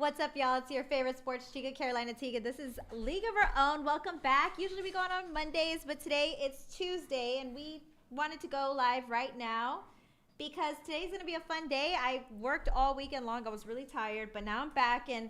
What's up, y'all? It's your favorite sports chica, Carolina Teague. This is League of Our Own. Welcome back. Usually we go on Mondays, but today it's Tuesday, and we wanted to go live right now because today's going to be a fun day. I worked all weekend long. I was really tired, but now I'm back, and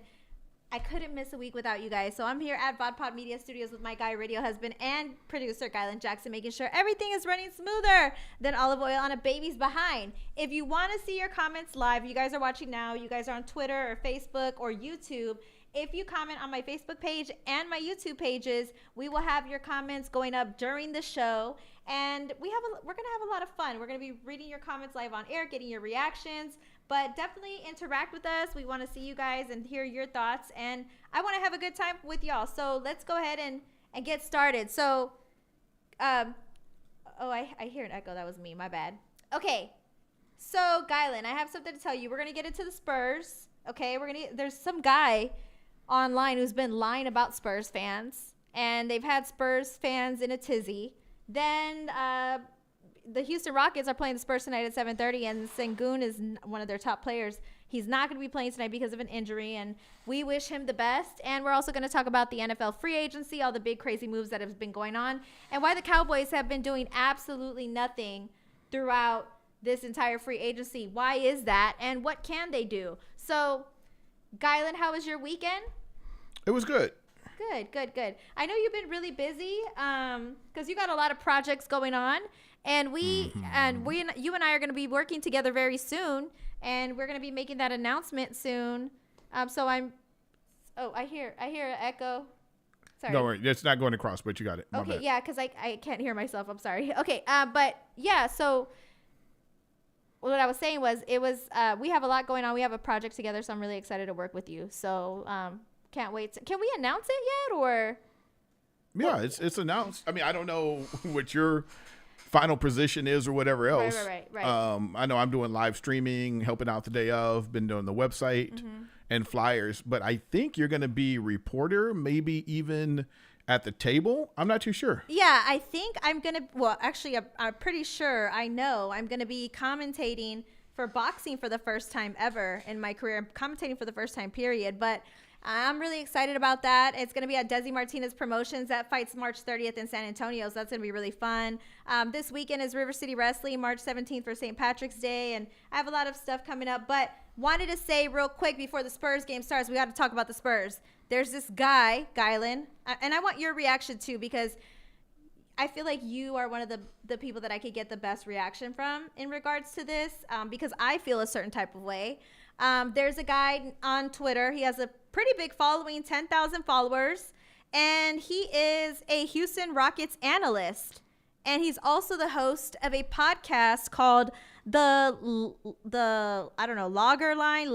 I couldn't miss a week without you guys. So I'm here at VodPod Media Studios with my guy, radio husband, and producer, Kylan Jackson, making sure everything is running smoother than olive oil on a baby's behind. If you want to see your comments live, you guys are watching now. You guys are on Twitter or Facebook or YouTube. If you comment on my Facebook page and my YouTube pages, we will have your comments going up during the show. And we're going to have a lot of fun. We're going to be reading your comments live on air, getting your reactions. But definitely interact with us. We want to see you guys and hear your thoughts. And I want to have a good time with y'all. So let's go ahead and get started. So, I hear an echo. That was me. My bad. Okay. So, Gylan, I have something to tell you. We're going to get into the Spurs. Okay. There's some guy online who's been lying about Spurs fans. And they've had Spurs fans in a tizzy. Then, the Houston Rockets are playing the Spurs tonight at 7:30, and Sengun is one of their top players. He's not going to be playing tonight because of an injury, and we wish him the best. And we're also going to talk about the NFL free agency, all the big crazy moves that have been going on, and why the Cowboys have been doing absolutely nothing throughout this entire free agency. Why is that, and what can they do? So, Gylan, how was your weekend? It was good. Good. I know you've been really busy because you got a lot of projects going on. And you and I are going to be working together very soon, and we're going to be making that announcement soon. I hear an echo. Sorry. Don't worry, it's not going across, but you got it. My Okay, bad. yeah, because I can't hear myself. I'm sorry. Okay, but yeah, so what I was saying was we have a lot going on. We have a project together, so I'm really excited to work with you. So can't wait. Can we announce it yet, or? Yeah, it's announced. I mean, I don't know what your final position is or whatever else. Right. I know I'm doing live streaming, helping out the day of, been doing the website and flyers, but I think you're going to be reporter, maybe even at the table. I'm not too sure. Yeah, I think I'm going to, I'm pretty sure I'm going to be commentating for boxing for the first time ever in my career. I'm commentating for the first time, period. But I'm really excited about that. It's going to be at Desi Martinez Promotions. That fight's March 30th in San Antonio, so that's going to be really fun. This weekend is River City Wrestling, March 17th for St. Patrick's Day, and I have a lot of stuff coming up. But wanted to say real quick before the Spurs game starts, we got to talk about the Spurs. There's this guy, Gylan, and I want your reaction too, because I feel like you are one of the people that I could get the best reaction from in regards to this, because I feel a certain type of way. There's a guy on Twitter. He has a pretty big following, 10,000 followers, and he is a Houston Rockets analyst, and he's also the host of a podcast called the Lager Line,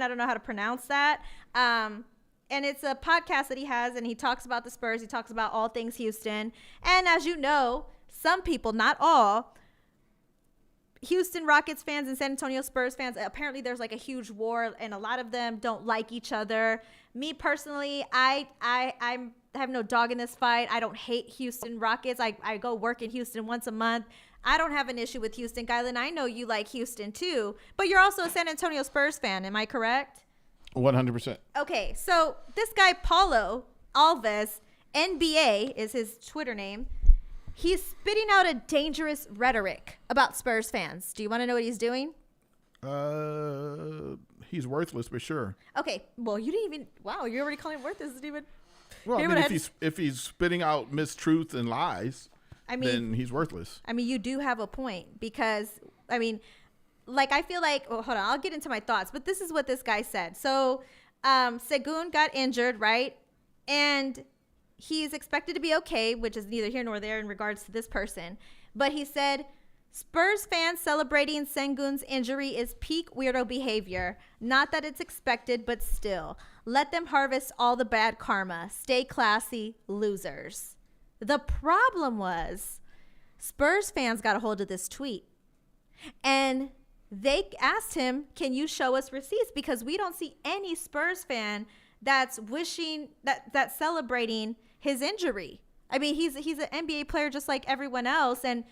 I don't know how to pronounce that. And it's a podcast that he has, and he talks about the Spurs. He talks about all things Houston. And as you know, some people, not all, Houston Rockets fans and San Antonio Spurs fans, apparently there's like a huge war, and a lot of them don't like each other. Me personally, I have no dog in this fight. I don't hate Houston Rockets. I go work in Houston once a month. I don't have an issue with Houston. Gylan, I know you like Houston too, but you're also a San Antonio Spurs fan. Am I correct? 100%. Okay, so this guy, Paulo Alves, NBA is his Twitter name. He's spitting out a dangerous rhetoric about Spurs fans. Do you want to know what he's doing? He's worthless, but sure. Okay, well, you didn't even, wow, you're already calling him worthless. Didn't even. Well, I mean, if he's spitting out mistruth and lies, then he's worthless. I mean, you do have a point because, I mean, like, I feel like, hold on, I'll get into my thoughts, but this is what this guy said. So, Sengun got injured, right? And he's expected to be okay, which is neither here nor there in regards to this person. But he said, Spurs fans celebrating Sengun's injury is peak weirdo behavior. Not that it's expected, but still. Let them harvest all the bad karma. Stay classy, losers. The problem was Spurs fans got a hold of this tweet. And they asked him, can you show us receipts? Because we don't see any Spurs fan that's wishing, that's celebrating his injury. I mean, he's an NBA player just like everyone else, and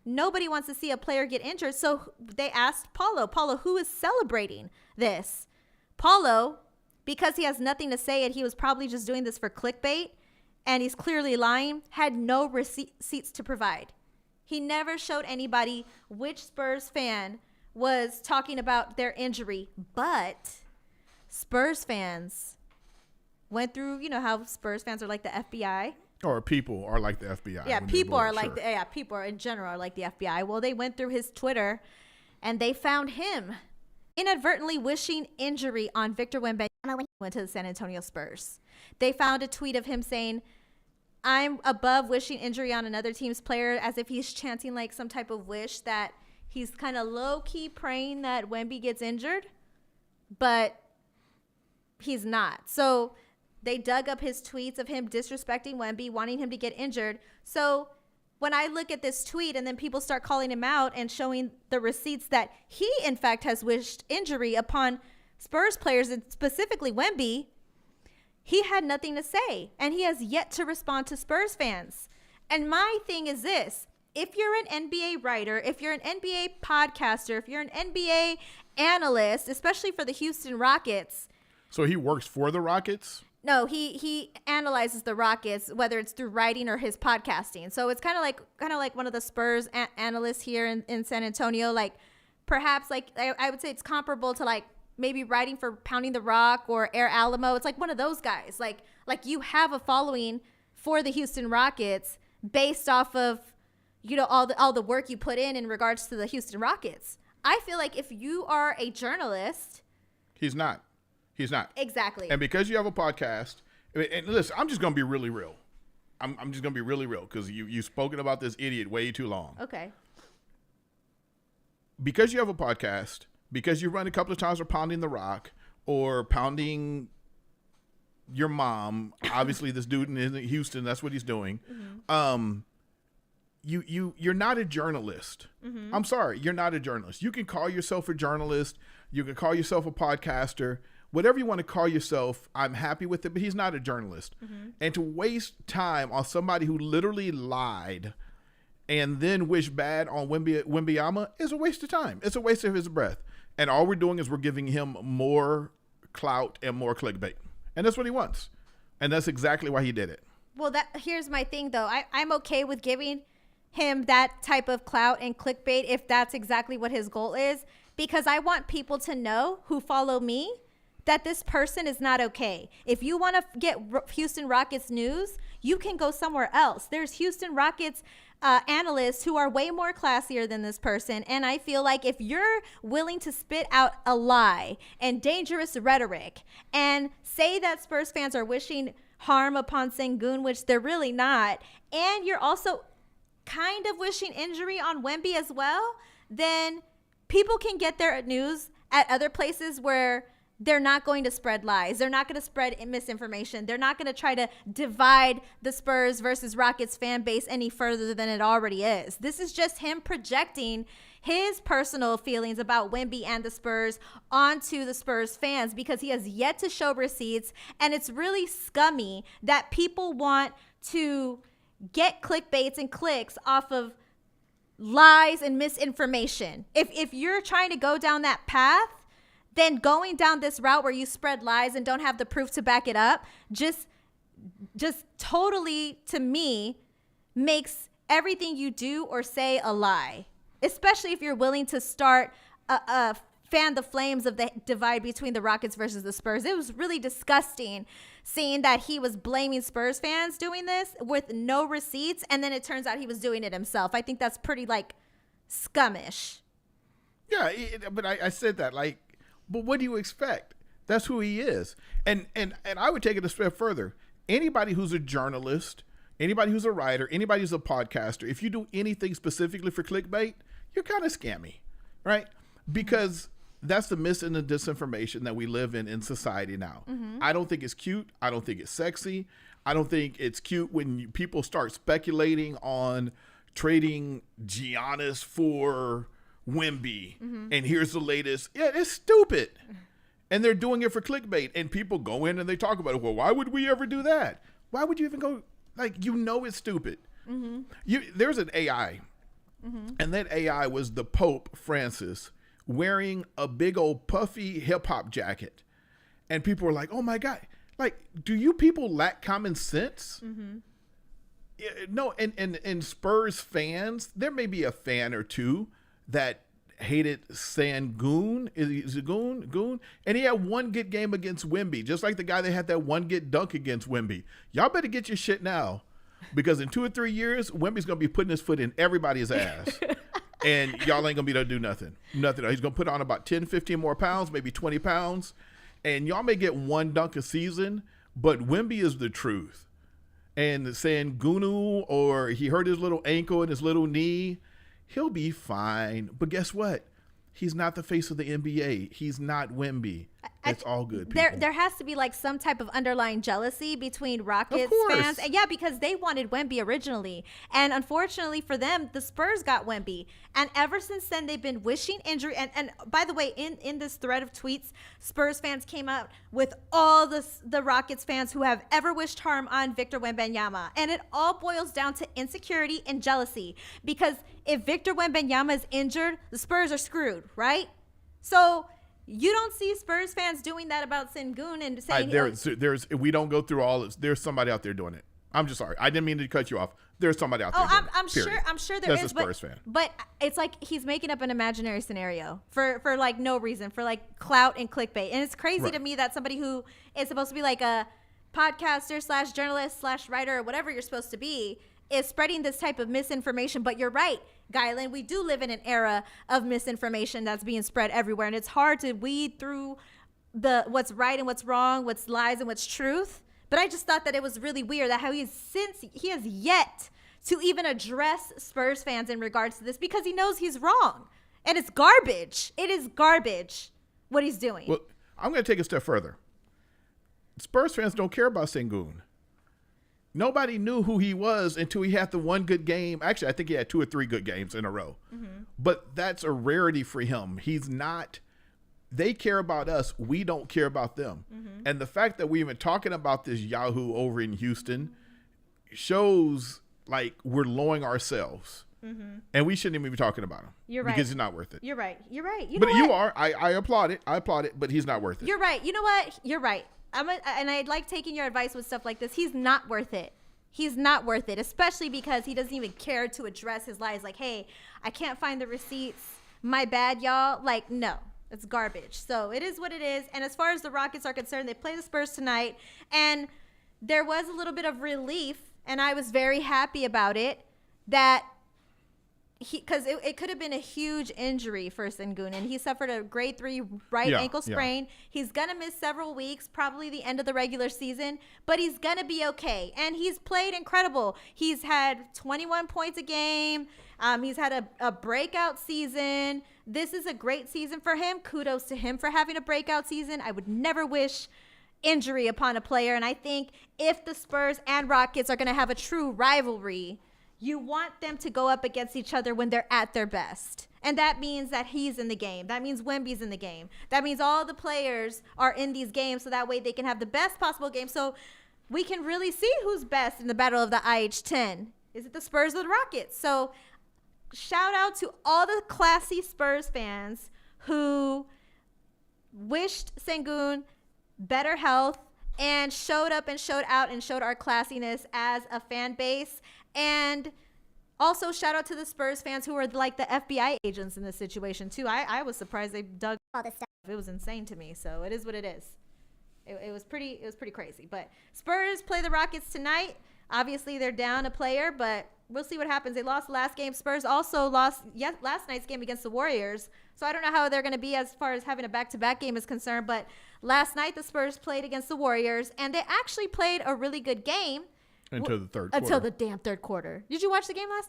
nobody wants to see a player get injured. So they asked Paulo, who is celebrating this? Paulo because he has nothing to say and he was probably just doing this for clickbait and he's clearly lying, had no receipts to provide. He never showed anybody which Spurs fan was talking about their injury, but Spurs fans went through, you know how Spurs fans are like the FBI. Or people are like the FBI. Yeah, people are like people in general are like the FBI. Well, they went through his Twitter and they found him inadvertently wishing injury on Victor Wembanyama when he went to the San Antonio Spurs. They found a tweet of him saying, "I'm above wishing injury on another team's player," as if he's chanting like some type of wish that he's kind of low-key praying that Wemby gets injured, but he's not. So they dug up his tweets of him disrespecting Wemby, wanting him to get injured. So when I look at this tweet and then people start calling him out and showing the receipts that he, in fact, has wished injury upon Spurs players, and specifically Wemby, he had nothing to say. And he has yet to respond to Spurs fans. And my thing is this. If you're an NBA writer, if you're an NBA podcaster, if you're an NBA analyst, especially for the Houston Rockets. So he works for the Rockets? No, he analyzes the Rockets, whether it's through writing or his podcasting. So it's kind of like one of the Spurs analysts here in San Antonio. Like perhaps like I would say it's comparable to like maybe writing for Pounding the Rock or Air Alamo. It's like one of those guys. Like you have a following for the Houston Rockets based off of, you know, all the work you put in regards to the Houston Rockets. I feel like if you are a journalist, he's not. Exactly. And because you have a podcast, and listen, I'm just going to be really real. I'm just going to be really real because you've spoken about this idiot way too long. Okay. Because you have a podcast, because you run a couple of times for Pounding the Rock or Pounding your Mom, obviously this dude in Houston, that's what he's doing. Mm-hmm. You're not a journalist. Mm-hmm. I'm sorry, you're not a journalist. You can call yourself a journalist. You can call yourself a podcaster. Whatever you want to call yourself, I'm happy with it, but he's not a journalist. Mm-hmm. And to waste time on somebody who literally lied and then wish bad on Wembanyama is a waste of time. It's a waste of his breath. And all we're doing is we're giving him more clout and more clickbait. And that's what he wants. And that's exactly why he did it. Well, here's my thing, though. I'm okay with giving him that type of clout and clickbait if that's exactly what his goal is, because I want people to know who follow me that this person is not okay. If you want to get Houston Rockets news, you can go somewhere else. There's Houston Rockets analysts who are way more classier than this person. And I feel like if you're willing to spit out a lie and dangerous rhetoric and say that Spurs fans are wishing harm upon Sengun, which they're really not, and you're also kind of wishing injury on Wemby as well, then people can get their news at other places where they're not going to spread lies. They're not going to spread misinformation. They're not going to try to divide the Spurs versus Rockets fan base any further than it already is. This is just him projecting his personal feelings about Wemby and the Spurs onto the Spurs fans because he has yet to show receipts. And it's really scummy that people want to get clickbaits and clicks off of lies and misinformation. If you're trying to go down that path, then going down this route where you spread lies and don't have the proof to back it up just totally, to me, makes everything you do or say a lie, especially if you're willing to start fan the flames of the divide between the Rockets versus the Spurs. It was really disgusting seeing that he was blaming Spurs fans doing this with no receipts, and then it turns out he was doing it himself. I think that's pretty, scummish. Yeah, but I said that, but what do you expect? That's who he is. And I would take it a step further. Anybody who's a journalist, anybody who's a writer, anybody who's a podcaster, if you do anything specifically for clickbait, you're kind of scammy, right? Because that's the mis and the disinformation that we live in society now. Mm-hmm. I don't think it's cute. I don't think it's sexy. I don't think it's cute when people start speculating on trading Giannis for Wemby, and here's the latest. Yeah, it's stupid. And they're doing it for clickbait. And people go in and they talk about it. Well, why would we ever do that? Why would you even go? It's stupid. Mm-hmm. There's an AI, and that AI was the Pope Francis wearing a big old puffy hip hop jacket. and people are like, "Oh my God!" Like, do you people lack common sense? No, and Spurs fans, there may be a fan or two that hated Sengun. Is it Goon? And he had one good game against Wemby, just like the guy that had that one good dunk against Wemby. Y'all better get your shit now, because in 2 or 3 years, Wemby's gonna be putting his foot in everybody's ass. And y'all ain't gonna be able to do nothing. He's gonna put on about 10, 15 more pounds, maybe 20 pounds. And y'all may get one dunk a season, but Wemby is the truth. And saying Gunu, or he hurt his little ankle and his little knee, he'll be fine. But guess what? He's not the face of the NBA. He's not Wemby. It's all good, people. There has to be like some type of underlying jealousy between Rockets fans. And yeah, because they wanted Wemby originally. And unfortunately for them, the Spurs got Wemby. And ever since then, they've been wishing injury. And by the way, in this thread of tweets, Spurs fans came out with all the Rockets fans who have ever wished harm on Victor Wembanyama. And it all boils down to insecurity and jealousy. Because if Victor Wembanyama is injured, the Spurs are screwed, right? So you don't see Spurs fans doing that about Sengun and saying there's we don't go through all this. There's somebody out there doing it. I'm just sorry. I didn't mean to cut you off. There's somebody out there. I'm sure there is. That's a Spurs fan. But it's like he's making up an imaginary scenario for like no reason, for like clout and clickbait. And it's crazy to me that somebody who is supposed to be like a podcaster / journalist / writer or whatever you're supposed to be is spreading this type of misinformation. But you're right, Gylan, we do live in an era of misinformation that's being spread everywhere, and it's hard to weed through what's right and what's wrong, what's lies and what's truth. But I just thought that it was really weird that he has yet to even address Spurs fans in regards to this, because he knows he's wrong, and it's garbage. It is garbage what he's doing. Well, I'm going to take a step further. Spurs fans don't care about Sengun. Nobody knew who he was until he had the one good game. Actually, I think he had 2 or 3 good games in a row. But that's a rarity for him. He's not. They care about us. We don't care about them. And the fact that we're even talking about this Yahoo over in Houston shows like we're lowering ourselves. And we shouldn't even be talking about him. You're right. Because he's not worth it. You're right. You know but what? you are. I applaud it. But he's not worth it. You're right. You know what? You're right. And I like taking your advice with stuff like this. He's not worth it. He's not worth it, especially because he doesn't even care to address his lies. Like, hey, I can't find the receipts. My bad, y'all. Like, no, it's garbage. So it is what it is. And as far as the Rockets are concerned, they play the Spurs tonight. And there was a little bit of relief, and I was very happy about it, that because it could have been a huge injury for Sengun, and he suffered a grade 3 right ankle sprain. Yeah. He's going to miss several weeks, probably the end of the regular season, but he's going to be okay. And he's played incredible. He's had 21 points a game. He's had a breakout season. This is a great season for him. Kudos to him for having a breakout season. I would never wish injury upon a player. And I think if the Spurs and Rockets are going to have a true rivalry, you want them to go up against each other when they're at their best. And that means that he's in the game. That means Wemby's in the game. That means all the players are in these games, so that way they can have the best possible game. So we can really see who's best in the battle of the IH-10. Is it the Spurs or the Rockets? So shout out to all the classy Spurs fans who wished Sengun better health and showed up and showed out and showed our classiness as a fan base. And also shout out to the Spurs fans who are like the FBI agents in this situation too. I was surprised they dug all this stuff. It was insane to me. So it is what it is. It was pretty crazy. But Spurs play the Rockets tonight. Obviously they're down a player, but we'll see what happens. They lost the last game. Spurs also lost last night's game against the Warriors. So I don't know how they're going to be as far as having a back-to-back game is concerned. But last night the Spurs played against the Warriors, and they actually played a really good game. Until the third quarter. Until the damn third quarter. Did you watch the game last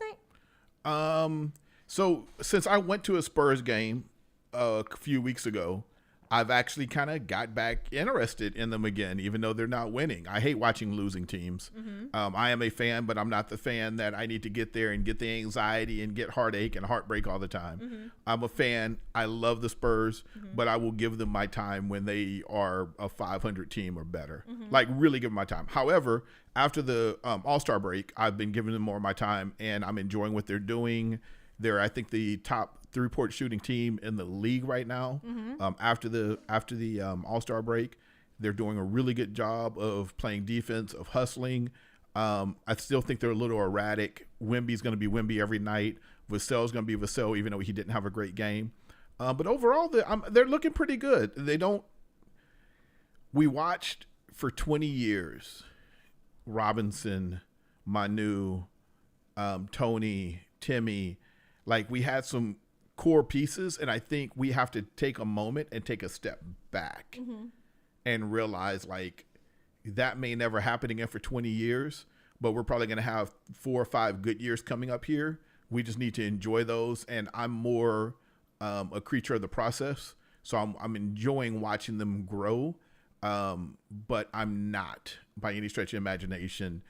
night? So since I went to a Spurs game a few weeks ago, I've actually kind of got back interested in them again, even though they're not winning. I hate watching losing teams. I am a fan, but I'm not the fan that I need to get there and get the anxiety and get heartache and heartbreak all the time. I'm a fan. I love the Spurs, but I will give them my time when they are a 500 team or better. Like, really give them my time. However, after the All-Star break, I've been giving them more of my time, and I'm enjoying what they're doing. They're, I think, the top three-point shooting team in the league right now. After the All-Star break, They're doing a really good job of playing defense, of hustling. I still think they're a little erratic. Wemby's going to be Wemby every night. Vassell's going to be Vassell, even though he didn't have a great game. But overall, they're looking pretty good. We watched for 20 years Robinson, Manu, Tony, Timmy. Like, we had some core pieces, and I think we have to take a moment and take a step back and realize, like, that may never happen again for 20 years, but we're probably going to have 4 or 5 good years coming up here. We just need to enjoy those, and I'm more a creature of the process, so I'm enjoying watching them grow, but I'm not, by any stretch of imagination,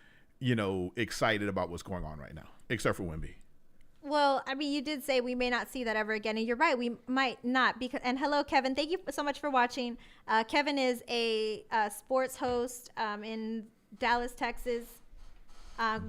excited about what's going on right now, except for Wemby. Well, I mean, you did say we may not see that ever again, and you're right. We might not. And hello, Kevin. Thank you so much for watching. Kevin is a sports host in Dallas, Texas.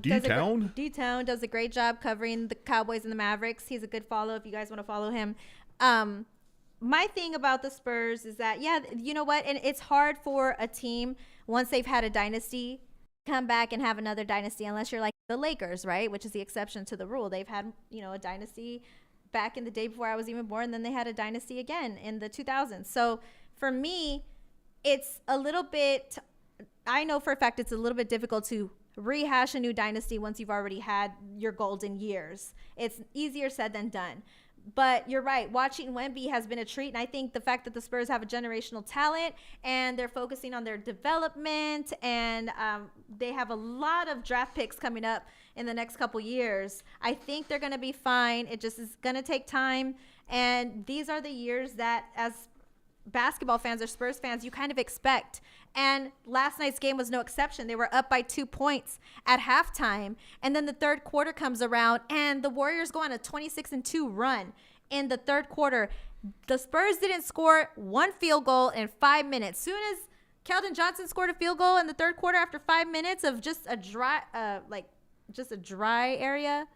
D-Town? D-Town does a great job covering the Cowboys and the Mavericks. He's a good follow if you guys want to follow him. My thing about the Spurs is that, yeah, you know what? And it's hard for a team, once they've had a dynasty, come back and have another dynasty, unless you're like the Lakers, right? Which is the exception to the rule. They've had, a dynasty back in the day before I was even born. And then they had a dynasty again in the 2000s. So for me, it's a little bit, I know for a fact it's a little bit difficult to rehash a new dynasty once you've already had your golden years. It's easier said than done. But you're right. Watching Wemby has been a treat. And I think the fact that the Spurs have a generational talent and they're focusing on their development and they have a lot of draft picks coming up in the next couple years, I think they're going to be fine. It just is going to take time. And these are the years that, as basketball fans or Spurs fans, you kind of expect. And last night's game was no exception. They were up by 2 points at halftime. And then the third quarter comes around and the Warriors go on a 26-2 run in the third quarter. The Spurs didn't score one field goal in 5 minutes. Soon as Keldon Johnson scored a field goal in the third quarter after 5 minutes of just a dry area,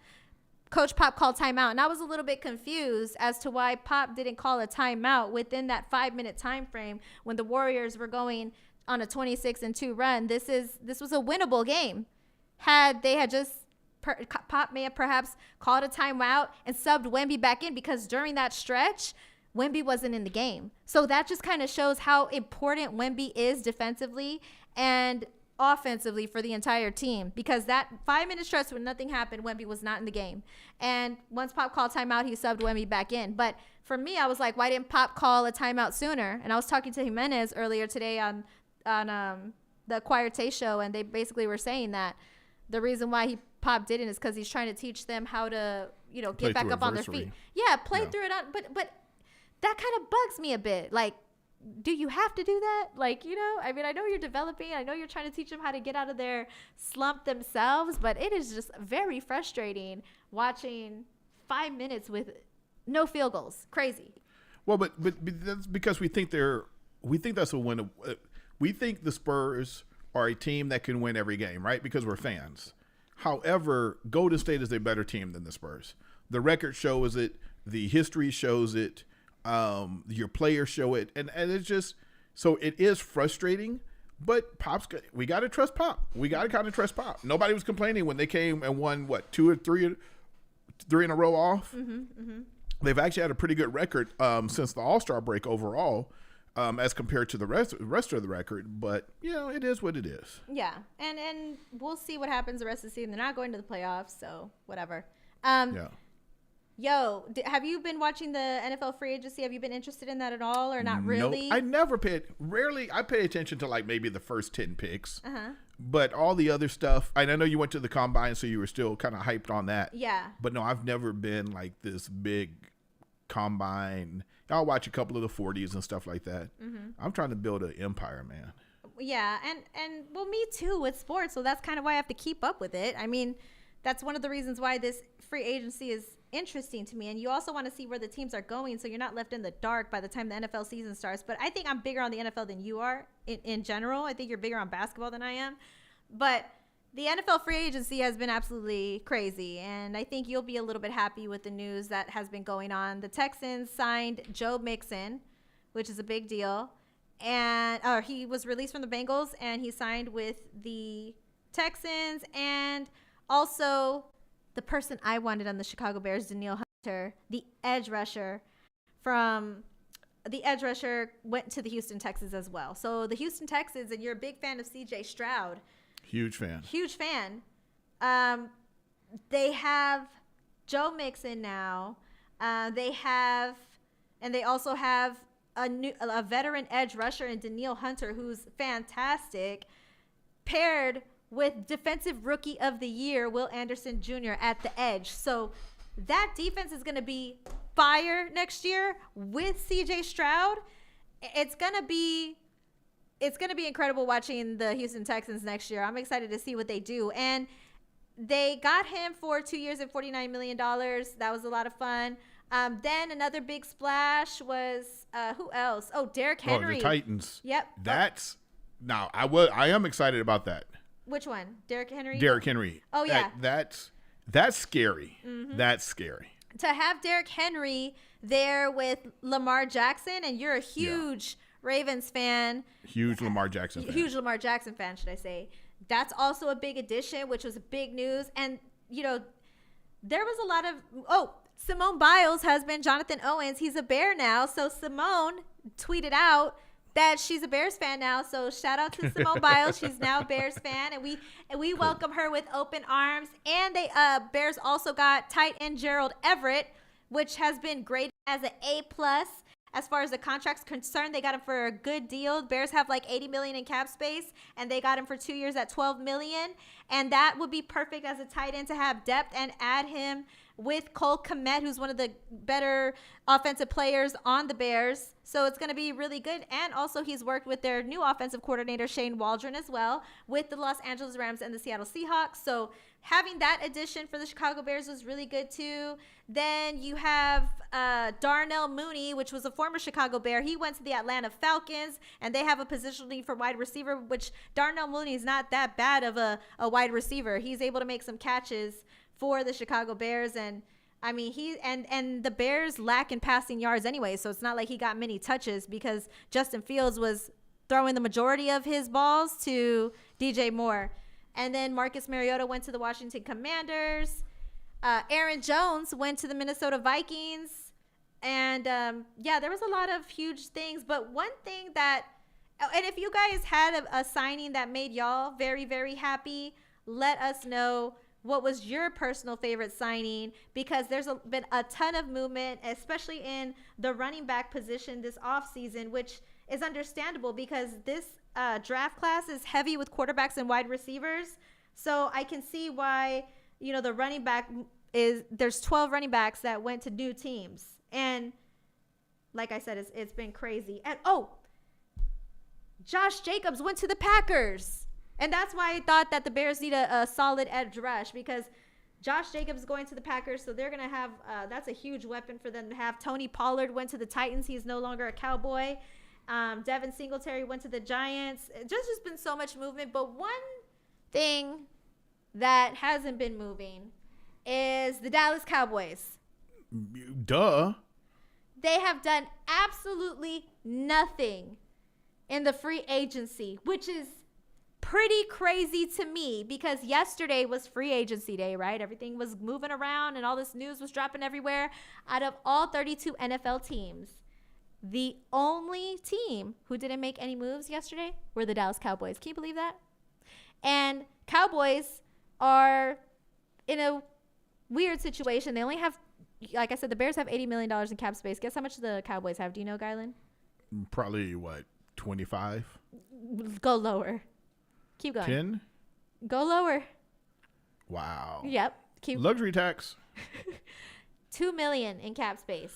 Coach Pop called timeout, and I was a little bit confused as to why Pop didn't call a timeout within that 5-minute time frame when the Warriors were going on a 26-2 run. This was a winnable game. Pop may have perhaps called a timeout and subbed Wemby back in, because during that stretch, Wemby wasn't in the game. So that just kind of shows how important Wemby is defensively and offensively for the entire team, because that 5-minute stretch when nothing happened, Wemby was not in the game. And once Pop called timeout, he subbed Wemby back in. But for me, I was like, why didn't Pop call a timeout sooner? And I was talking to Jimenez earlier today on the Acquired Taste show, and they basically were saying that the reason why Pop didn't is because he's trying to teach them how to, get back up on their feet. Yeah, play through it on, but that kind of bugs me a bit. Like, do you have to do that? Like, I mean, I know you're developing. I know you're trying to teach them how to get out of their slump themselves, but it is just very frustrating watching 5 minutes with no field goals. Crazy. Well, but that's because we think that's a win. We think the Spurs are a team that can win every game, right? Because we're fans. However, Golden State is a better team than the Spurs. The record shows it. The history shows it. Your players show it, and it's just, so it is frustrating, but we got to trust Pop. We got to kind of trust Pop. Nobody was complaining when they came and won 2 or 3 in a row off. They've actually had a pretty good record since the All-Star break overall, as compared to the rest of the record, but it is what it is. Yeah, and we'll see what happens the rest of the season. They're not going to the playoffs, so whatever. Yo, have you been watching the NFL free agency? Have you been interested in that at all, or not really? No, I never paid. Rarely, I pay attention to like maybe the first 10 picks. But all the other stuff, and I know you went to the combine, so you were still kind of hyped on that. Yeah. But no, I've never been like this big combine. I'll watch a couple of the 40s and stuff like that. I'm trying to build an empire, man. Yeah, and well, me too with sports. So that's kind of why I have to keep up with it. I mean, that's one of the reasons why this free agency is interesting to me. And you also want to see where the teams are going, so you're not left in the dark by the time the NFL season starts. But I think I'm bigger on the NFL than you are in general. I think you're bigger on basketball than I am. But the NFL free agency has been absolutely crazy, and I think you'll be a little bit happy with the news that has been going on. The Texans signed Joe Mixon, which is a big deal. and he was released from the Bengals, and he signed with the Texans. And also the person I wanted on the Chicago Bears, Danielle Hunter, the edge rusher went to the Houston Texans as well. So the Houston Texans, and you're a big fan of CJ Stroud. Huge fan. They have Joe Mixon now. They also have a veteran edge rusher in Danielle Hunter, who's fantastic, paired with defensive rookie of the year, Will Anderson Jr. at the edge. So that defense is going to be fire next year with CJ Stroud. It's going to be incredible watching the Houston Texans next year. I'm excited to see what they do. And they got him for 2 years and $49 million. That was a lot of fun. Then another big splash was who else? Oh, Derrick Henry. Oh, the Titans. Yep. I am excited about that. Which one? Derrick Henry? Derrick Henry. Oh, yeah. That's scary. Mm-hmm. That's scary. To have Derrick Henry there with Lamar Jackson, and you're a huge Ravens fan. Huge Lamar Jackson fan. Huge Lamar Jackson fan, should I say. That's also a big addition, which was big news. And, there was a lot of Simone Biles' husband, Jonathan Owens, he's a Bear now. So Simone tweeted out that she's a Bears fan now. So shout out to Simone Biles. She's now a Bears fan, and we welcome her with open arms. And they Bears also got tight end Gerald Everett, which has been graded as an A+ as far as the contract's concerned. They got him for a good deal. Bears have like $80 million in cap space, and they got him for 2 years at $12 million. And that would be perfect as a tight end to have depth and add him with Cole Kmet, who's one of the better offensive players on the Bears. So it's going to be really good. And also he's worked with their new offensive coordinator, Shane Waldron, as well, with the Los Angeles Rams and the Seattle Seahawks. So having that addition for the Chicago Bears was really good too. Then you have Darnell Mooney, which was a former Chicago Bear. He went to the Atlanta Falcons, and they have a position need for wide receiver, which Darnell Mooney is not that bad of a wide receiver. He's able to make some catches for the Chicago Bears. And I mean, and the Bears lack in passing yards anyway, so it's not like he got many touches because Justin Fields was throwing the majority of his balls to DJ Moore. And then Marcus Mariota went to the Washington Commanders. Aaron Jones went to the Minnesota Vikings. And there was a lot of huge things. But one thing that, and if you guys had a signing that made y'all very, very happy, let us know what was your personal favorite signing, because there's been a ton of movement, especially in the running back position this offseason, which is understandable because this draft class is heavy with quarterbacks and wide receivers. So I can see why, the running back there's 12 running backs that went to new teams. And like I said, it's been crazy. And Josh Jacobs went to the Packers. And that's why I thought that the Bears need a solid edge rush, because Josh Jacobs is going to the Packers, so they're going to have that's a huge weapon for them to have. Tony Pollard went to the Titans. He's no longer a Cowboy. Devin Singletary went to the Giants. Just been so much movement. But one thing that hasn't been moving is the Dallas Cowboys. Duh. They have done absolutely nothing in the free agency, which is pretty crazy to me, because yesterday was free agency day, right? Everything was moving around and all this news was dropping everywhere. Out of all 32 NFL teams, the only team who didn't make any moves yesterday were the Dallas Cowboys. Can you believe that? And Cowboys are in a weird situation. They only have, like I said, the Bears have $80 million in cap space. Guess how much the Cowboys have? Do you know, Gylan? Probably, 25? Go lower. Keep going. 10? Go lower. Wow. Yep. Luxury tax. $2 million in cap space.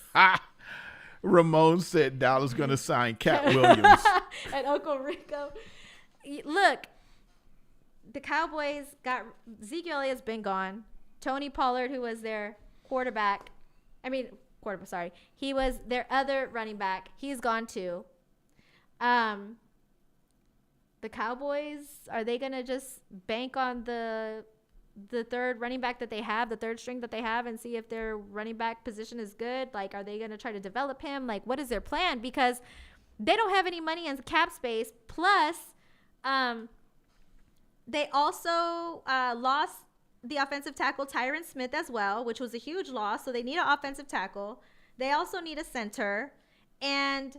Ramon said Dallas going to sign Cat Williams. And Uncle Rico. Look, the Cowboys got Zeke Elliott's been gone. Tony Pollard, who was their he was their other running back. He's gone too. The Cowboys, are they going to just bank on the third running back that they have, the third string that they have, and see if their running back position is good? Like, are they going to try to develop him? Like, what is their plan? Because they don't have any money in cap space. Plus, they also lost the offensive tackle Tyron Smith as well, which was a huge loss. So they need an offensive tackle. They also need a center. And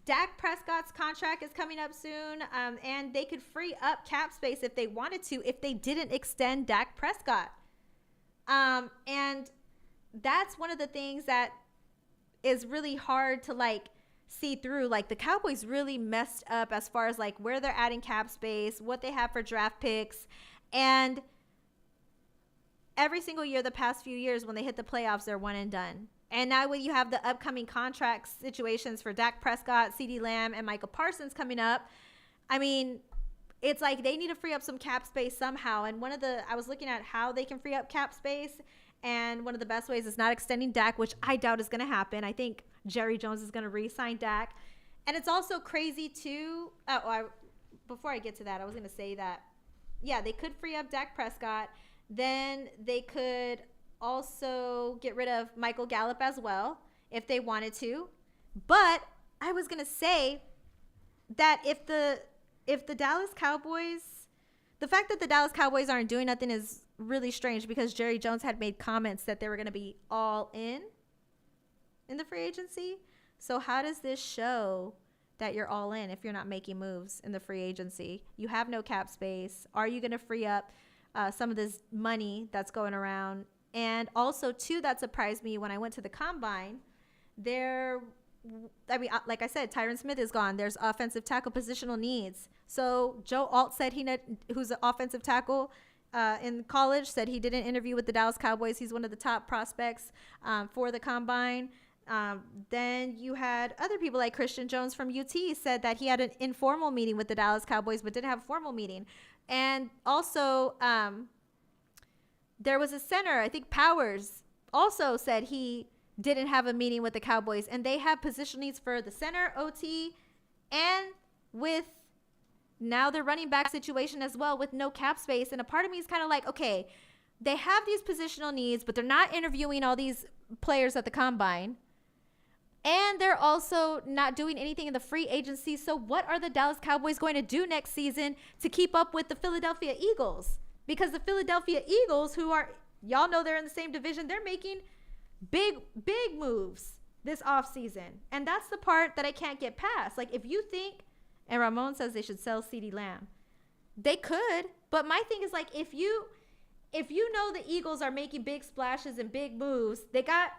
Dak Prescott's contract is coming up soon. And they could free up cap space if they wanted to, if they didn't extend Dak Prescott. And that's one of the things that is really hard to like see through. Like the Cowboys really messed up as far as like where they're adding cap space, what they have for draft picks. And every single year, the past few years, when they hit the playoffs, they're one and done. And now when you have the upcoming contract situations for Dak Prescott, CeeDee Lamb, and Michael Parsons coming up, I mean, it's like they need to free up some cap space somehow. And I was looking at how they can free up cap space. And one of the best ways is not extending Dak, which I doubt is going to happen. I think Jerry Jones is going to re-sign Dak. And it's also crazy too. Before I get to that, I was going to say that, yeah, they could free up Dak Prescott. Then they could also get rid of Michael Gallup as well if they wanted to. But I was going to say that if the Dallas Cowboys, the fact that the Dallas Cowboys aren't doing nothing is really strange, because Jerry Jones had made comments that they were going to be all in the free agency. So how does this show that you're all in if you're not making moves in the free agency? You have no cap space. Are you going to free up some of this money that's going around? And also, too, that surprised me when I went to the combine. Like I said, Tyron Smith is gone. There's offensive tackle positional needs. So Joe Alt said who's an offensive tackle in college, said he did an interview with the Dallas Cowboys. He's one of the top prospects for the combine. Then you had other people like Christian Jones from UT said that he had an informal meeting with the Dallas Cowboys but didn't have a formal meeting. And also there was a center, I think Powers, also said he didn't have a meeting with the Cowboys. And they have position needs for the center, OT, and with now their running back situation as well with no cap space. And a part of me is kind of like, okay, they have these positional needs, but they're not interviewing all these players at the combine. And they're also not doing anything in the free agency. So what are the Dallas Cowboys going to do next season to keep up with the Philadelphia Eagles? Because the Philadelphia Eagles, who are, y'all know they're in the same division, they're making big moves this offseason. And that's the part that I can't get past. Like, if you think, and Ramon says they should sell CeeDee Lamb, they could. But my thing is, like, if you know the Eagles are making big splashes and big moves, they got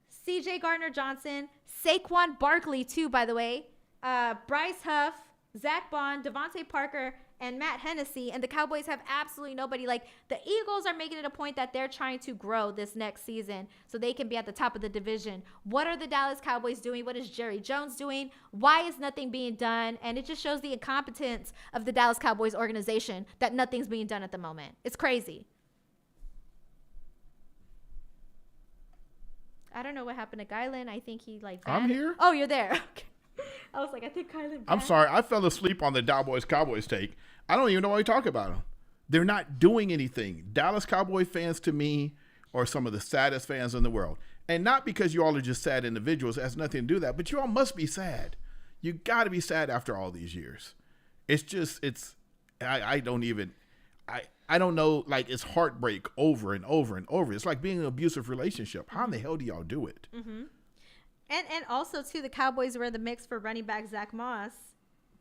C.J. Gardner-Johnson, Saquon Barkley, too, by the way, Bryce Huff, Zach Bond, Devontae Parker, and Matt Hennessy, and the Cowboys have absolutely nobody. Like, the Eagles are making it a point that they're trying to grow this next season so they can be at the top of the division. What are the Dallas Cowboys doing? What is Jerry Jones doing? Why is nothing being done? And it just shows the incompetence of the Dallas Cowboys organization that nothing's being done at the moment. It's crazy. I don't know what happened to Kylan. I think he I'm here. Oh, you're there. Okay. I was like, I think Kylan. I'm sorry. I fell asleep on the Cowboys take. I don't even know why we talk about them. They're not doing anything. Dallas Cowboy fans, to me, are some of the saddest fans in the world. And not because you all are just sad individuals. It has nothing to do with that. But you all must be sad. You got to be sad after all these years. I don't know. Like, it's heartbreak over and over and over. It's like being in an abusive relationship. How in the hell do y'all do it? Mm-hmm. And also, too, the Cowboys were in the mix for running back Zach Moss,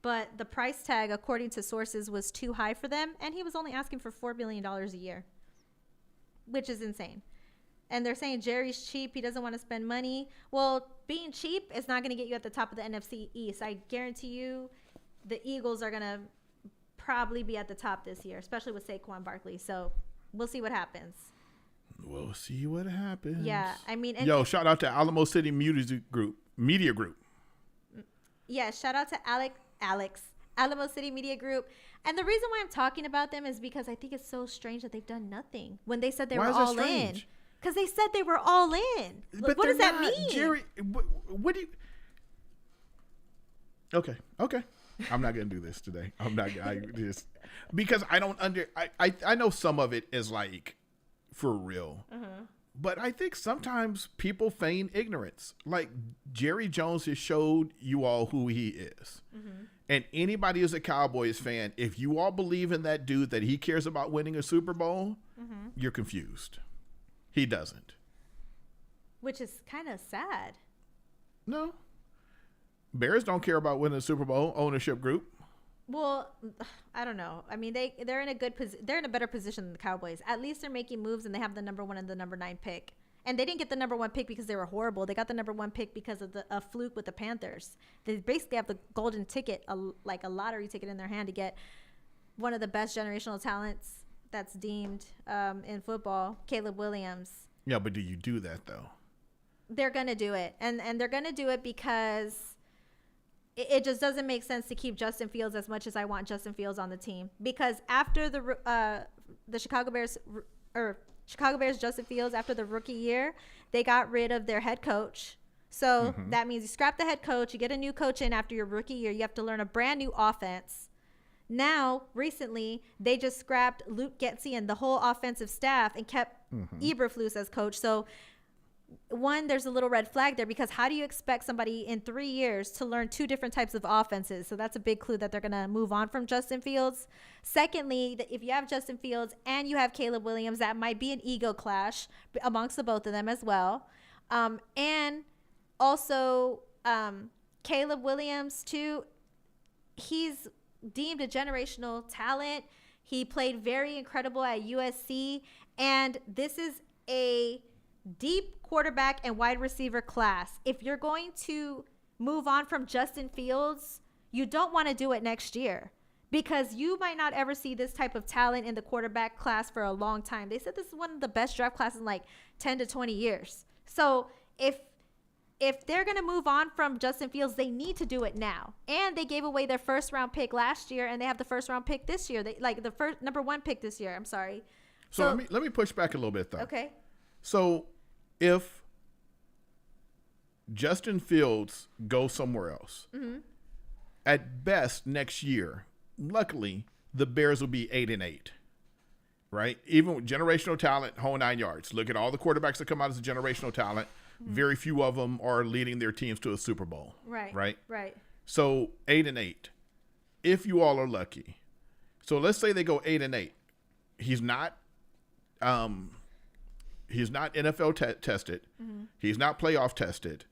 but the price tag, according to sources, was too high for them, and he was only asking for $4 million a year, which is insane. And they're saying Jerry's cheap. He doesn't want to spend money. Well, being cheap is not going to get you at the top of the NFC East. I guarantee you the Eagles are going to probably be at the top this year, especially with Saquon Barkley. So we'll see what happens. We'll see what happens. Yeah, I mean... shout out to Alamo City Media Group. Yeah, shout out to Alex, Alamo City Media Group. And the reason why I'm talking about them is because I think it's so strange that they've done nothing when they said they were all in. Because they said they were all in. But what does that mean? Jerry, what do you... Okay. I'm not going to do this today. Because I don't I know some of it is like... for real. But I think sometimes people feign ignorance. Like Jerry Jones has showed you all who he is. Mm-hmm. And anybody who's a Cowboys fan, if you all believe in that dude that he cares about winning a Super Bowl, you're confused. He doesn't. Which is kind of sad. No. Bears don't care about winning a Super Bowl ownership group. Well, I don't know. I mean, they're in a they're in a better position than the Cowboys. At least they're making moves, and they have the number 1 and the number 9 pick. And they didn't get the number 1 pick because they were horrible. They got the number 1 pick because of a fluke with the Panthers. They basically have the golden ticket, like a lottery ticket in their hand to get one of the best generational talents that's deemed in football, Caleb Williams. Yeah, but do you do that though? They're gonna do it, and they're gonna do it because it just doesn't make sense to keep Justin Fields as much as I want Justin Fields on the team. Because after the Chicago Bears Justin Fields, after the rookie year, they got rid of their head coach. So that means you scrap the head coach, you get a new coach in after your rookie year, you have to learn a brand new offense. Now, recently, they just scrapped Luke Getsy and the whole offensive staff and kept Eberflus as coach. So one, there's a little red flag there, because how do you expect somebody in 3 years to learn 2 different types of offenses? So that's a big clue that they're going to move on from Justin Fields. Secondly, if you have Justin Fields and you have Caleb Williams, that might be an ego clash amongst the both of them as well. And also Caleb Williams too, he's deemed a generational talent. He played very incredible at USC, and this is a deep quarterback and wide receiver class. If you're going to move on from Justin Fields, you don't want to do it next year, because you might not ever see this type of talent in the quarterback class for a long time. They said this is one of the best draft classes in like 10 to 20 years. So if they're going to move on from Justin Fields, they need to do it now. And they gave away their first round pick last year, and they have the first round pick this year. They like the first number 1 pick this year. I'm sorry. So let me push back a little bit though. Okay. So if Justin Fields goes somewhere else, at best next year, luckily the Bears will be 8-8, right? Even with generational talent, whole 9 yards. Look at all the quarterbacks that come out as a generational talent. Very few of them are leading their teams to a Super Bowl. Right. So 8-8, if you all are lucky. So let's say they go 8-8. He's not NFL tested. He's not playoff tested.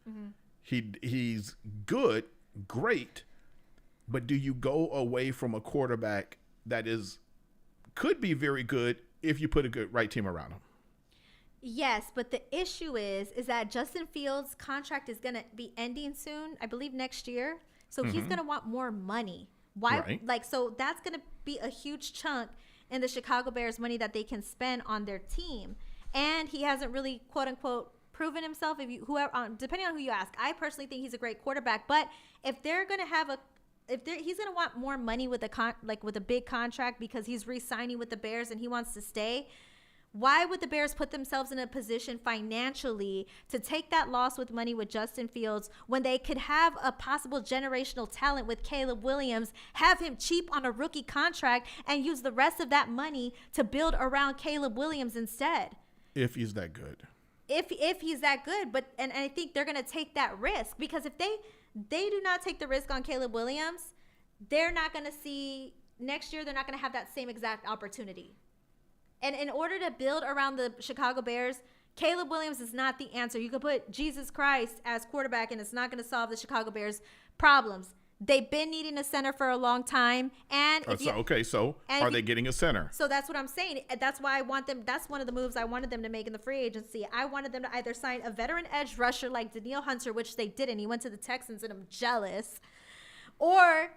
He's good, great, but do you go away from a quarterback that could be very good if you put a good right team around him? Yes, but the issue is that Justin Fields' contract is going to be ending soon, I believe next year. So he's going to want more money. Why? Right. Like, so that's going to be a huge chunk in the Chicago Bears money that they can spend on their team. And he hasn't really, quote unquote, proven himself. Depending on who you ask, I personally think he's a great quarterback. But if they're going to have he's going to want more money with a big contract because he's re-signing with the Bears and he wants to stay. Why would the Bears put themselves in a position financially to take that loss with money with Justin Fields when they could have a possible generational talent with Caleb Williams, have him cheap on a rookie contract, and use the rest of that money to build around Caleb Williams instead? If he's that good. If he's that good. And I think they're going to take that risk, because if they do not take the risk on Caleb Williams, they're not going to see next year, they're not going to have that same exact opportunity. And in order to build around the Chicago Bears, Caleb Williams is not the answer. You could put Jesus Christ as quarterback, and it's not going to solve the Chicago Bears' problems. They've been needing a center for a long time. And are they getting a center? So that's what I'm saying. That's why I want them. That's one of the moves I wanted them to make in the free agency. I wanted them to either sign a veteran edge rusher like Danielle Hunter, which they didn't. He went to the Texans, and I'm jealous. Or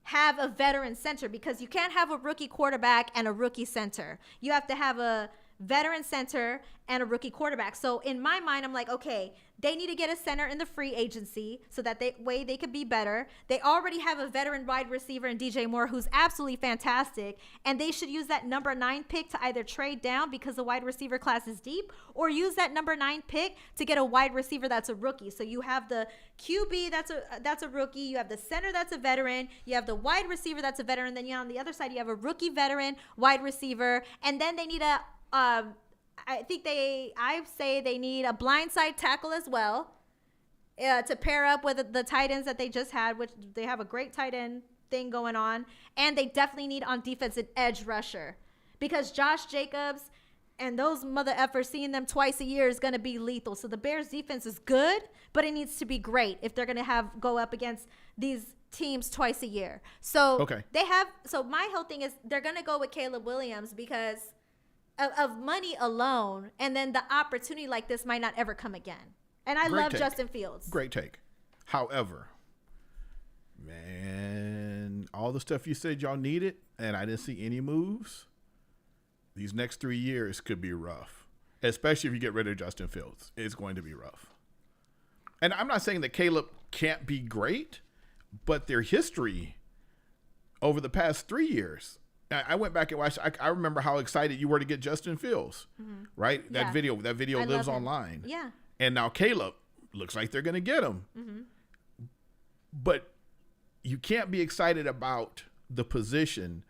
have a veteran center, because you can't have a rookie quarterback and a rookie center. You have to have a veteran center and a rookie quarterback. So in my mind, I'm like, okay, they need to get a center in the free agency so that they could be better. They already have a veteran wide receiver in DJ Moore, who's absolutely fantastic, and they should use that number 9 pick to either trade down because the wide receiver class is deep, or use that number 9 pick to get a wide receiver that's a rookie. So you have the QB that's a rookie, you have the center that's a veteran, you have the wide receiver that's a veteran, then on the other side you have a rookie veteran wide receiver, and then they need a I say they need a blindside tackle as well to pair up with the tight ends that they just had, which they have a great tight end thing going on. And they definitely need on defense an edge rusher, because Josh Jacobs and those mother effers, seeing them twice a year is going to be lethal. So the Bears defense is good, but it needs to be great if they're going to go up against these teams twice a year. So so my whole thing is they're going to go with Caleb Williams because of money alone. And then the opportunity like this might not ever come again. And I love Justin Fields. Great take. However, man, all the stuff you said y'all needed, and I didn't see any moves. These next 3 years could be rough, especially if you get rid of Justin Fields. It's going to be rough. And I'm not saying that Caleb can't be great, but their history over the past 3 years, I went back and watched. I remember how excited you were to get Justin Fields, right? That video lives online. Yeah. And now Caleb looks like they're going to get him. Mm-hmm. But you can't be excited about the position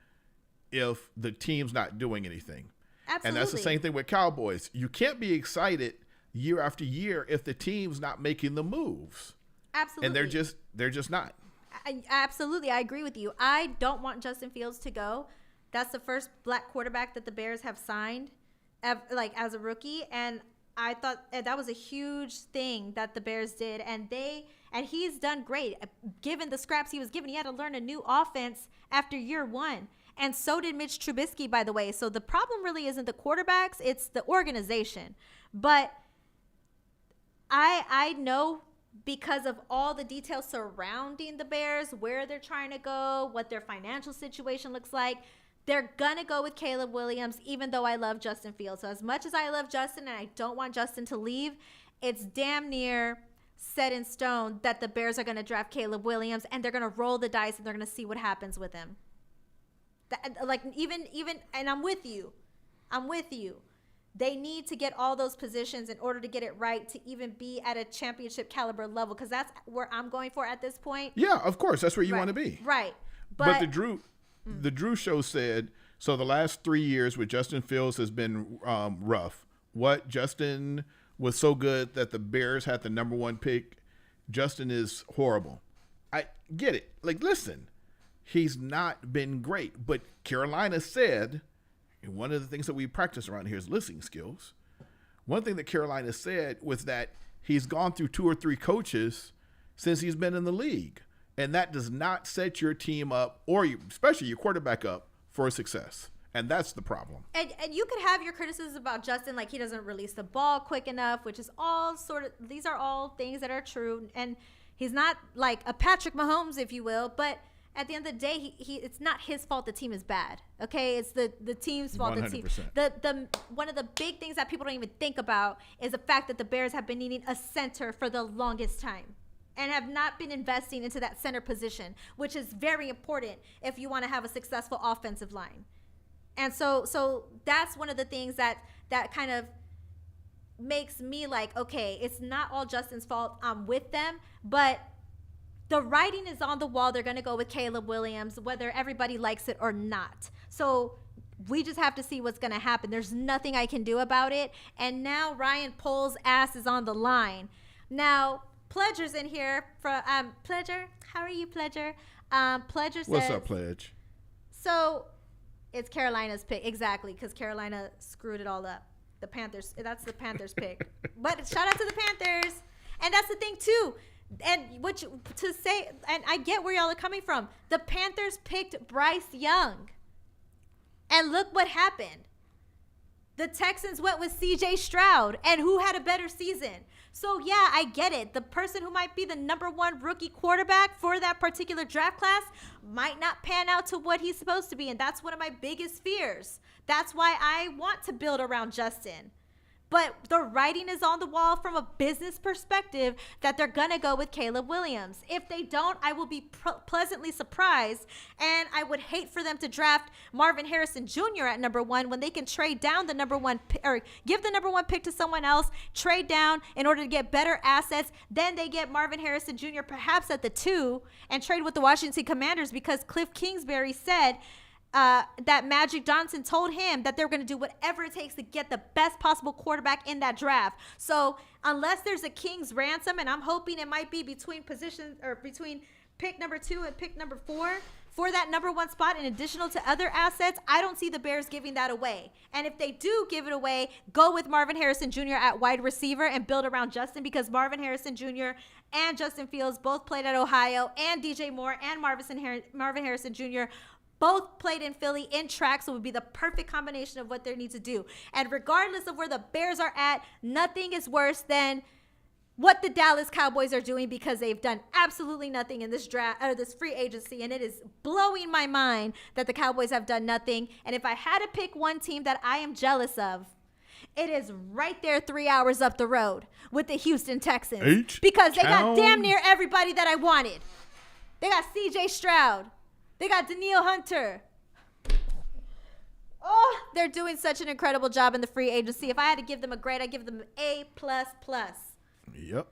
if the team's not doing anything. Absolutely. And that's the same thing with Cowboys. You can't be excited year after year if the team's not making the moves. Absolutely. And they're just not. Absolutely. I agree with you. I don't want Justin Fields to go. That's the first black quarterback that the Bears have signed as a rookie. And I thought that was a huge thing that the Bears did. And he's done great. Given the scraps he was given, he had to learn a new offense after year one. And so did Mitch Trubisky, by the way. So the problem really isn't the quarterbacks, it's the organization. But I know, because of all the details surrounding the Bears, where they're trying to go, what their financial situation looks like, they're going to go with Caleb Williams, even though I love Justin Fields. So as much as I love Justin and I don't want Justin to leave, it's damn near set in stone that the Bears are going to draft Caleb Williams, and they're going to roll the dice and they're going to see what happens with him. And I'm with you. They need to get all those positions in order to get it right to even be at a championship caliber level, because that's where I'm going for at this point. Yeah, of course. That's where you want to be. Right. But the Drew show said, so the last 3 years with Justin Fields has been rough. What? Justin was so good that the Bears had the number one pick. Justin is horrible. I get it. Listen. He's not been great, but Carolina said, and one of the things that we practice around here is listening skills. One thing that Carolina said was that he's gone through 2 or 3 coaches since he's been in the league, and that does not set your team up, or especially your quarterback up, for success. And that's the problem. And you could have your criticisms about Justin, like he doesn't release the ball quick enough, which is these are all things that are true. And he's not like a Patrick Mahomes, if you will, but at the end of the day, it's not his fault the team is bad. Okay, it's the team's fault. 100%. The one of the big things that people don't even think about is the fact that the Bears have been needing a center for the longest time, and have not been investing into that center position, which is very important if you want to have a successful offensive line. And so that's one of the things that kind of makes me like, okay, it's not all Justin's fault. I'm with them, but the writing is on the wall. They're going to go with Caleb Williams, whether everybody likes it or not. So we just have to see what's going to happen. There's nothing I can do about it. And now Ryan Poles' ass is on the line. Now, Pledger's in here. Pledger, how are you, Pledger? Pledger says... What's up, Pledge? So it's Carolina's pick. Exactly, because Carolina screwed it all up. The Panthers. That's the Panthers' pick. But shout out to the Panthers. And that's the thing, too. And and I get where y'all are coming from. The Panthers picked Bryce Young. And look what happened. The Texans went with CJ Stroud. And who had a better season? So, yeah, I get it. The person who might be the number one rookie quarterback for that particular draft class might not pan out to what he's supposed to be. And that's one of my biggest fears. That's why I want to build around Justin. But the writing is on the wall from a business perspective that they're going to go with Caleb Williams. If they don't, I will be pleasantly surprised. And I would hate for them to draft Marvin Harrison Jr. at number 1 when they can trade down the number 1 or give the number 1 pick to someone else, trade down in order to get better assets. Then they get Marvin Harrison Jr. perhaps at the 2 and trade with the Washington Commanders, because Cliff Kingsbury said that Magic Johnson told him that they're going to do whatever it takes to get the best possible quarterback in that draft. So unless there's a king's ransom, and I'm hoping it might be between positions or between pick number 2 and pick number 4 for that number 1 spot, in additional to other assets, I don't see the Bears giving that away. And if they do give it away, go with Marvin Harrison Jr. at wide receiver and build around Justin, because Marvin Harrison Jr. and Justin Fields both played at Ohio, and DJ Moore and Marvin Harrison Jr. both played in Philly in track, so it would be the perfect combination of what they need to do. And regardless of where the Bears are at, nothing is worse than what the Dallas Cowboys are doing, because they've done absolutely nothing in this draft or this free agency, and it is blowing my mind that the Cowboys have done nothing. And if I had to pick one team that I am jealous of, it is right there 3 hours up the road with the Houston Texans, because they got damn near everybody that I wanted. They got C.J. Stroud. They got Danielle Hunter. Oh, they're doing such an incredible job in the free agency. If I had to give them a grade, I'd give them an A++. Yep.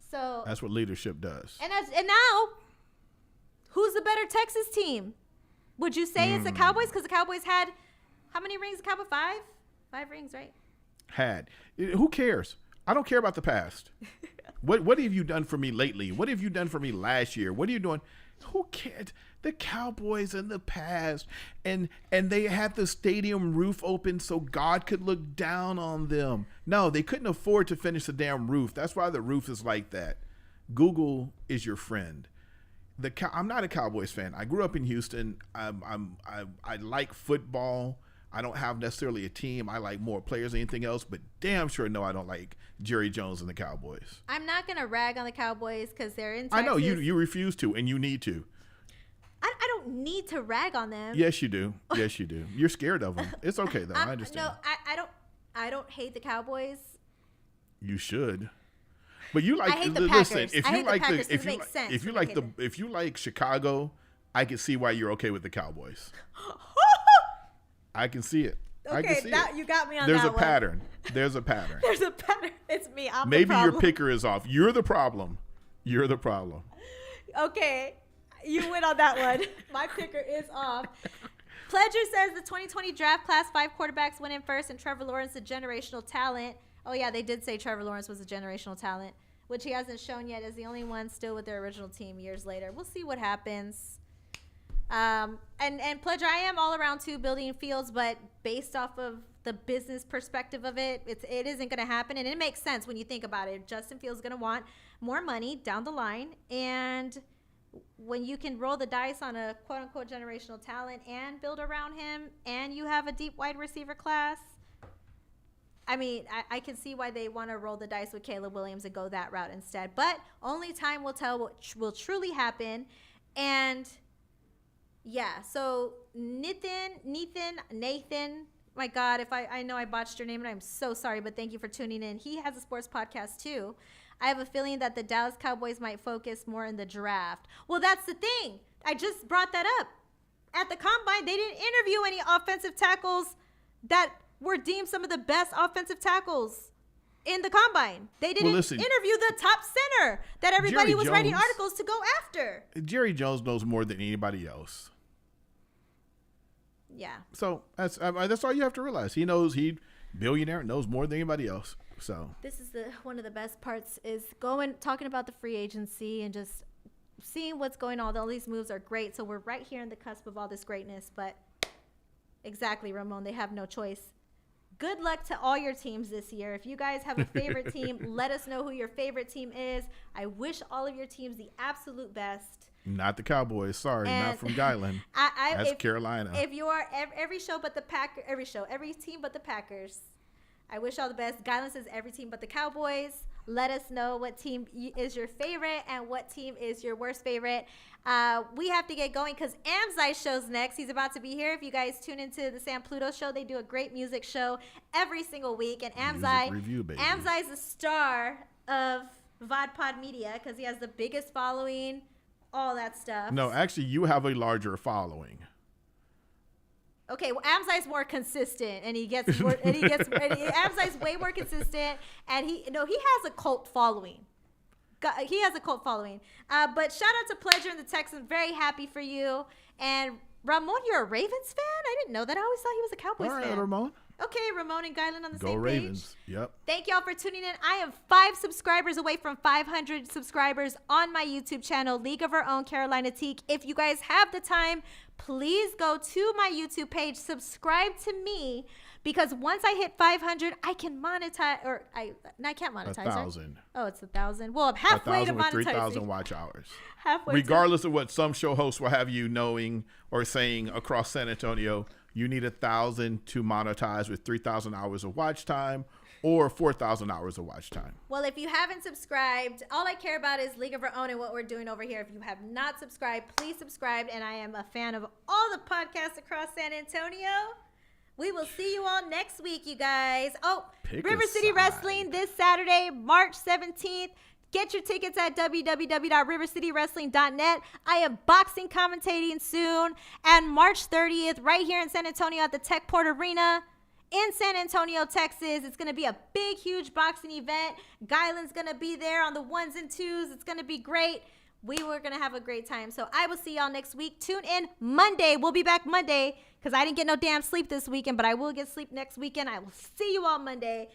So that's what leadership does. And now, who's the better Texas team? Would you say it's the Cowboys? Because the Cowboys had how many rings? The Cowboys 5? 5 rings, right? Had. Who cares? I don't care about the past. What have you done for me lately? What have you done for me last year? What are you doing? Who cares? The Cowboys in the past, and they had the stadium roof open so God could look down on them. No, they couldn't afford to finish the damn roof. That's why the roof is like that. Google is your friend. I'm not a Cowboys fan. I grew up in Houston. I like football. I don't have necessarily a team. I like more players than anything else, but damn sure no, I don't like Jerry Jones and the Cowboys. I'm not going to rag on the Cowboys because they're in Texas. I know, you refuse to, and you need to. I don't need to rag on them. Yes, you do. Yes, you do. You're scared of them. It's okay, though. I understand. No, I don't hate the Cowboys. You should. But you like, I hate the listen, Packers. if I you hate like the Packers. the, if It you makes sense. if you like Chicago, I can see why you're okay with the Cowboys. I can see it. I can see it. You got me on There's that a one. pattern. There's a pattern. There's a pattern. It's me. I'm Maybe the problem. your picker is off. You're the problem. You're the problem. Okay. You win on that one. My picker is off. Pledger says the 2020 draft class, 5 quarterbacks went in first, and Trevor Lawrence a generational talent. Oh, yeah, they did say Trevor Lawrence was a generational talent, which he hasn't shown yet, as the only one still with their original team years later. We'll see what happens. And Pledger, I am all around too, building Fields, but based off of the business perspective of it, it isn't going to happen. And it makes sense when you think about it. Justin Fields is going to want more money down the line, and when you can roll the dice on a quote-unquote generational talent and build around him, and you have a deep wide receiver class, I mean, I can see why they want to roll the dice with Caleb Williams and go that route instead. But only time will tell what will truly happen. And, yeah, so Nathan, my God, if I know I botched your name, and I'm so sorry, but thank you for tuning in. He has a sports podcast, too. I have a feeling that the Dallas Cowboys might focus more in the draft. Well, that's the thing. I just brought that up. At the Combine, they didn't interview any offensive tackles that were deemed some of the best offensive tackles in the Combine. They didn't interview the top center that everybody was writing articles to go after. Jerry Jones knows more than anybody else. Yeah. So that's all you have to realize. He billionaire knows more than anybody else. So this is one of the best parts is talking about the free agency and just seeing what's going on. All these moves are great. So we're right here in the cusp of all this greatness. But exactly, Ramon, they have no choice. Good luck to all your teams this year. If you guys have a favorite team, let us know who your favorite team is. I wish all of your teams the absolute best. Not the Cowboys. Sorry, not from Guyland. That's Carolina. If you are every show but the every team but the Packers. I wish all the best. Guyland says every team but the Cowboys. Let us know what team is your favorite and what team is your worst favorite. We have to get going because Amzai show's next. He's about to be here. If you guys tune into the Sam Pluto show, they do a great music show every single week. And Amzai is the star of VodPod Media because he has the biggest following, all that stuff. No, actually, you have a larger following. Okay, well, Amzai's more consistent, and Amzai's way more consistent, and he has a cult following. He has a cult following. But shout out to Pledger and the Texans. Very happy for you. And Ramon, you're a Ravens fan? I didn't know that. I always thought he was a Cowboys All right, fan. Ramon. Okay, Ramon and Gylan on the Go same Ravens. page. Yep. Thank y'all for tuning in. I am 5 subscribers away from 500 subscribers on my YouTube channel, League of Our Own Carolina Teague. If you guys have the time, please go to my YouTube page, subscribe to me, because once I hit 500, I can monetize, or I can't monetize. 1,000. Right? Oh, it's 1,000. Well, I'm halfway to 1,000 with monetizing. 3,000 watch hours. Halfway. Regardless of what some show hosts will have you knowing or saying across San Antonio, you need 1,000 to monetize with 3,000 hours of watch time or 4,000 hours of watch time. Well, if you haven't subscribed, all I care about is League of Our Own and what we're doing over here. If you have not subscribed, please subscribe. And I am a fan of all the podcasts across San Antonio. We will see you all next week, you guys. Oh, Pick River a City side. Wrestling this Saturday, March 17th. Get your tickets at www.rivercitywrestling.net. I am boxing commentating soon. And March 30th, right here in San Antonio at the Techport Arena in San Antonio, Texas. It's going to be a big, huge boxing event. Gylan's going to be there on the 1s and 2s. It's going to be great. We were going to have a great time. So I will see y'all next week. Tune in Monday. We'll be back Monday because I didn't get no damn sleep this weekend, but I will get sleep next weekend. I will see you all Monday.